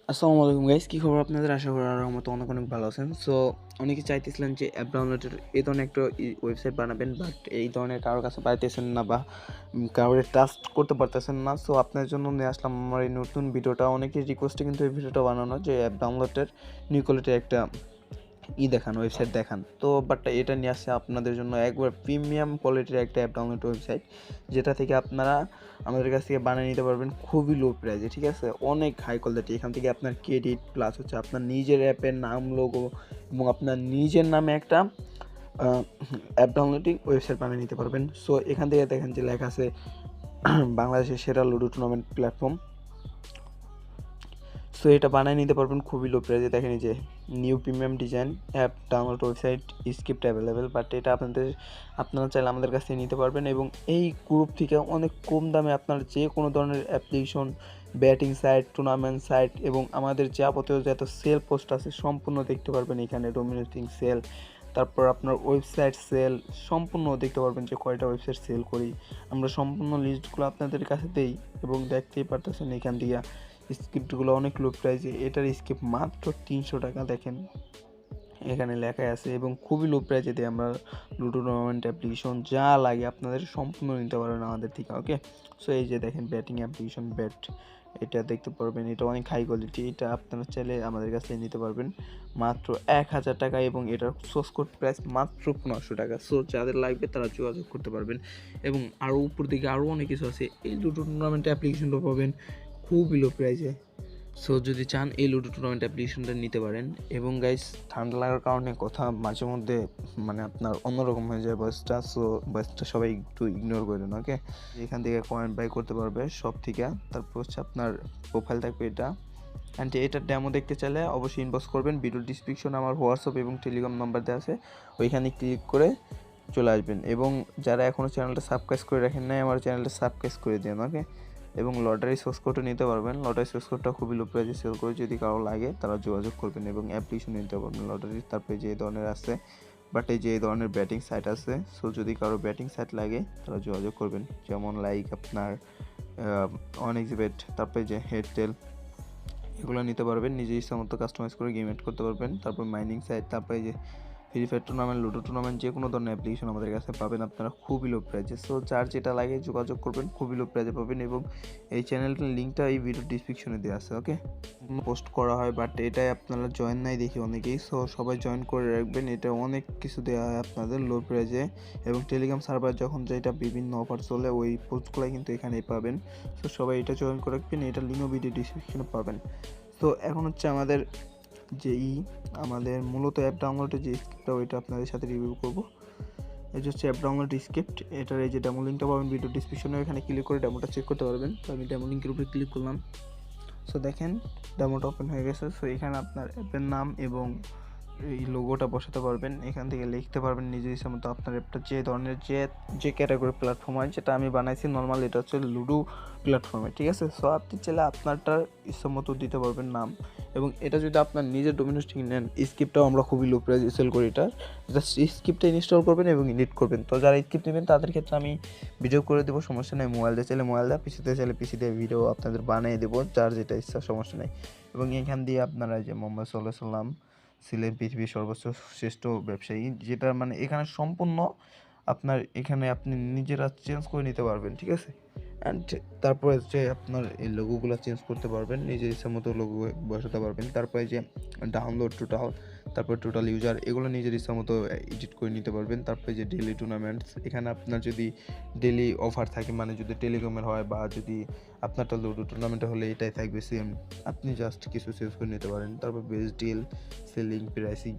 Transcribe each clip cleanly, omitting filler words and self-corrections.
আসসালামু আলাইকুম গাইস, কী খবর আপনাদের? আশা করি আল্লাহর রহমতে অনেক অনেক ভালো আছেন। সো অনেকে চাইতেছিলেন যে অ্যাপ ডাউনলোডের এই ধরনের একটা ওয়েবসাইট বানাবেন, বাট এই ধরনের কারোর কাছে পাইতেছেন না বা কারোর ট্রাস্ট করতে পারতেছেন না। সো আপনার জন্য নিয়ে আসলাম আমার এই নতুন ভিডিওটা। অনেকের রিকোয়েস্টে কিন্তু এই ভিডিওটা বানানো, যে অ্যাপ ডাউনলোডের নিউ কোয়ালিটির একটা দেখান, ওয়েবসাইট দেখান। তো বাট এটা নিয়ে আসছে আপনাদের জন্য একবার প্রিমিয়াম কোয়ালিটির একটা অ্যাপ ডাউনলোড ওয়েবসাইট, যেটা থেকে আপনারা আমাদের কাছ থেকে বানিয়ে নিতে পারবেন খুবই লো প্রাইসে। ঠিক আছে, অনেক হাই কোয়ালিটি। এখান থেকে আপনার ক্রেডিট প্লাস হচ্ছে আপনার নিজের অ্যাপের নাম, লোগো এবং আপনার নিজের নামে একটা অ্যাপ ডাউনলোডিং ওয়েবসাইট বানিয়ে নিতে পারবেন। সো এখান থেকে দেখেন যে লেখা আছে বাংলাদেশের সেরা লুডো টুর্নামেন্ট প্ল্যাটফর্ম। সো এটা বানিয়ে নিতে পারবেন খুবই লো প্রাইসে। দেখেন যে new premium design app download website script available, but এটা আপনারা চাইলে আমাদের কাছ থেকে নিতে পারবেন এবং এই গ্রুপ থেকে অনেক কম দামে আপনার যে কোনো ধরনের application, betting site, tournament site এবং আমাদের যাবতীয় যত সেল পোস্ট আছে সম্পূর্ণ দেখতে পারবেন এখানে। ডোমিনেটিং সেল, তারপর আপনার ওয়েবসাইট সেল সম্পূর্ণ দেখতে পারবেন যে কয়টা ওয়েবসাইট সেল করি আমরা। সম্পূর্ণ লিস্টগুলো আপনাদের কাছে দেই এবং দেখতেই পারতেছেন এখান থেকে স্ক্রিপ্টগুলো অনেক লো প্রাইসে। এটার স্ক্রিপ্ট মাত্র 300 টাকা, দেখেন এখানে লেখাই আছে, এবং খুবই লো প্রাইসে দিয়ে আমরা লুডো টুর্নামেন্ট অ্যাপ্লিকেশন যা লাগে আপনাদের সম্পূর্ণ নিতে পারবেন আমাদের থেকে। ওকে, সো এই যে দেখেন ব্যাটিং অ্যাপ্লিকেশন ব্যাট, এটা দেখতে পারবেন, এটা অনেক হাই কোয়ালিটি। এটা আপনারা চাইলে আমাদের কাছ থেকে নিতে পারবেন মাত্র 1000 টাকা এবং এটার সোর্স কোড প্রাইস মাত্র 1500 টাকা। সো যাদের লাগবে তারা যোগাযোগ করতে পারবেন। এবং আরও উপর দিকে আরও অনেক কিছু আছে। এই লুডো টুর্নামেন্ট অ্যাপ্লিকেশনটা পাবেন খুবই লো প্রাইসে। সো যদি চান এই লুডো টুর্নামেন্ট অ্যাপ্লিকেশনটা নিতে পারেন। এবং গাইস, ঠান্ডা লাগার কারণে কথা মাঝে মধ্যে মানে আপনার অন্যরকম হয়ে যায় ভয়েসটা। সো ভয়েসটা সবাই একটু ইগনোর করেন। ওকে, এখান থেকে কয়েন বাই করতে পারবে সব থেকে। তারপর হচ্ছে আপনার প্রোফাইল থাকবে এটা। অ্যান্ড এটার ডেমো দেখতে চাইলে অবশ্যই ইনবক্স করবেন। ভিডিও ডিসক্রিপশনে আমার হোয়াটসঅ্যাপ এবং টেলিগ্রাম নাম্বার দেওয়া আছে, ওইখানে ক্লিক করে চলে আসবেন। এবং যারা এখনও চ্যানেলটা সাবস্ক্রাইব করে রাখেন নাই, আমার চ্যানেলটা সাবস্ক্রাইব করে দিন। ওকে, এবং লটারি সোর্স কোডও নিতে পারবেন। লটারি সোর্স কোডটা খুবই লো প্রাইসে সেল করে, যদি কারো লাগে তারা যোগাযোগ করবেন এবং অ্যাপ্লিকেশন নিতে পারবেন লটারি। তারপরে যে ধরনের আছে, বাট এই যে এই ধরনের ব্যাটিং সাইট আছে। সো যদি কারো ব্যাটিং সাইট লাগে তারা যোগাযোগ করবেন, যেমন লাইক আপনার অনেক যে বেট, তারপরে যে হেডটেল, এগুলো নিতে পারবেন। নিজের ইচ্ছা মতো কাস্টমাইজ করে গেম এড করতে পারবেন। তারপর মাইনিং সাইট, তারপরে যে free fire tournament, ludo tournament, যে কোনো ধরনের অ্যাপ্লিকেশন আমাদের কাছে পাবেন আপনারা খুবই লো প্রাইজে। সো যার যেটা লাগে যোগাযোগ করবেন, খুবই লো প্রাইজে পাবেন। এবং এই চ্যানেলটার লিঙ্কটা এই ভিডিও ডিসক্রিপশনে দেওয়া আছে। ওকে, পোস্ট করা হয়, বাট এটাই আপনারা জয়েন নাই দেখি অনেকেই। সো সবাই জয়েন করে রাখবেন, এটা অনেক কিছু দেওয়া হয় আপনাদের লো প্রাইজে। এবং টেলিগ্রাম সার্ভার যখন যেটা বিভিন্ন অফার চলে ওই পোস্টগুলো কিন্তু এখানেই পাবেন। সো সবাই এটা জয়েন করে রাখবেন, এটা লিঙ্কও ভিডিও ডিসক্রিপশনে পাবেন। তো এখন হচ্ছে আমাদের আমাদের মূলত অ্যাপ ডাউনলোডের যে স্ক্রিপ্টটা ওইটা আপনাদের সাথে রিভিউ করব। এই যে হচ্ছে অ্যাপ ডাউনলোড স্ক্রিপ্ট, এটার এই যে ডেমো লিঙ্কটা পাবেন ভিডিও ডিসক্রিপশনে, এখানে ক্লিক করে ডেমোটা চেক করতে পারবেন। তো আমি ডেমো লিঙ্কের উপরে ক্লিক করলাম। সো দেখেন ডেমোটা ওপেন হয়ে গেছে। সো এখানে আপনার অ্যাপের নাম এবং এই লোগোটা বসাতে পারবেন। এখান থেকে লিখতে পারবেন নিজের ইচ্ছা মতো আপনার অ্যাপটা যে ধরনের যে ক্যাটাগরি প্ল্যাটফর্ম হয়। যেটা আমি বানাইছি নর্মাল, এটা হচ্ছে লুডো প্ল্যাটফর্মে। ঠিক আছে, সো আপনি চাইলে আপনারটা ইচ্ছা মতো দিতে পারবেন নাম। এবং এটা যদি আপনার নিজের ডোমিনেটিং নেন, স্ক্রিপ্টটাও আমরা খুবই লো প্রাইসে সেল করি। এটা জাস্ট স্ক্রিপ্টটা ইনস্টল করবেন এবং এডিট করবেন। তো যারা স্ক্রিপ্ট নেবেন তাদের ক্ষেত্রে আমি ভিডিও করে দেবো, সমস্যা নেই। মোবাইল দিয়ে চাইলে মোবাইল দেওয়া, পিসিতে চাইলে পিসি দিয়ে ভিডিও আপনাদের বানিয়ে দেবো, যার যেটা ইচ্ছা, সমস্যা নেই। এবং এখান দিয়ে আপনারা যে মোহাম্মদ সাল্লাহ সাল্লাম ছিলেন পৃথিবীর সর্বোচ্চ শ্রেষ্ঠ ব্যবসায়ী, যেটা মানে এখানে সম্পূর্ণ আপনার, এখানে আপনি নিজেরা চেঞ্জ করে নিতে পারবেন। ঠিক আছে, অ্যান্ড তারপরে হচ্ছে আপনার এই লোগোগুলো চেঞ্জ করতে পারবেন, নিজের ইচ্ছা মতো লোগো বসাতে পারবেন। তারপরে যে ডাউনলোড টোটাল, তারপর টোটাল ইউজার, এগুলো নিজের ইচ্ছা মতো এডিট করে নিতে পারবেন। তারপরে যে ডেলি টুর্নামেন্টস, এখানে আপনার যদি ডেলি অফার থাকে, মানে যদি টেলিকমের হয় বা যদি আপনারটা লুডো টুর্নামেন্টে হলে এটাই থাকবে সেম, আপনি জাস্ট কিছু চেঞ্জ করে নিতে পারেন। তারপর বেস্ট ডিল, সেলিং, প্রাইসিং,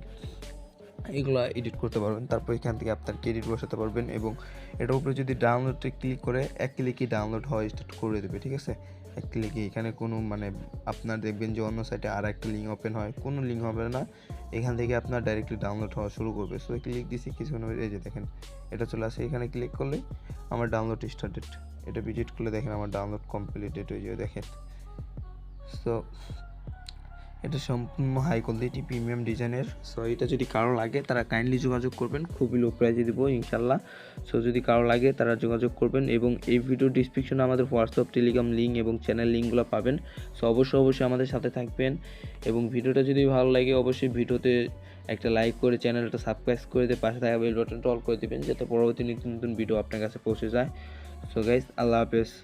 এগুলো এডিট করতে পারবেন। তারপর এখান থেকে আপনার ক্রেডিট বসাতে পারবেন এবং এটার উপরে যদি ডাউনলোডে ক্লিক করে এক ক্লিকই ডাউনলোড হওয়া স্টার্ট করে দেবে। ঠিক আছে, এক ক্লিকে এখানে কোনো মানে আপনার দেখবেন যে অন্য সাইটে আর একটা লিঙ্ক ওপেন হয়, কোনো লিঙ্ক হবে না, এখান থেকে আপনার ডাইরেক্টলি ডাউনলোড হওয়া শুরু করবে। সো ক্লিক দিছি কিছুক্ষণ, এই যে দেখেন এটা চলে আসে। এখানে ক্লিক করলে আমার ডাউনলোড স্টার্টেড, এটা ভিজিট করলে দেখেন আমার ডাউনলোড কমপ্লিটেড হয়ে যাবে, দেখেন। সো এটা সম্পূর্ণ হাই কোয়ালিটি প্রিমিয়াম ডিজাইনের। সো এটা যদি কারো লাগে তারা কাইন্ডলি যোগাযোগ করবেন, খুবই লো প্রাইসে দিব ইনশাল্লাহ। সো যদি কারো লাগে তারা যোগাযোগ করবেন, এবং এই ভিডিও ডিসক্রিপশনে আমাদের হোয়াটসঅ্যাপ, টেলিগ্রাম লিঙ্ক এবং চ্যানেল লিঙ্কগুলো পাবেন। সো অবশ্যই আমাদের সাথে থাকবেন, এবং ভিডিওটা যদি ভালো লাগে অবশ্যই ভিডিওতে একটা লাইক করে চ্যানেলটা সাবস্ক্রাইব করে দিয়ে পাশে থাকা বেল বাটনটা অল করে দেবেন, যাতে পরবর্তী নিত্য নতুন ভিডিও আপনার কাছে পৌঁছে যায়। সো গাইস, আল্লাহ হাফেজ।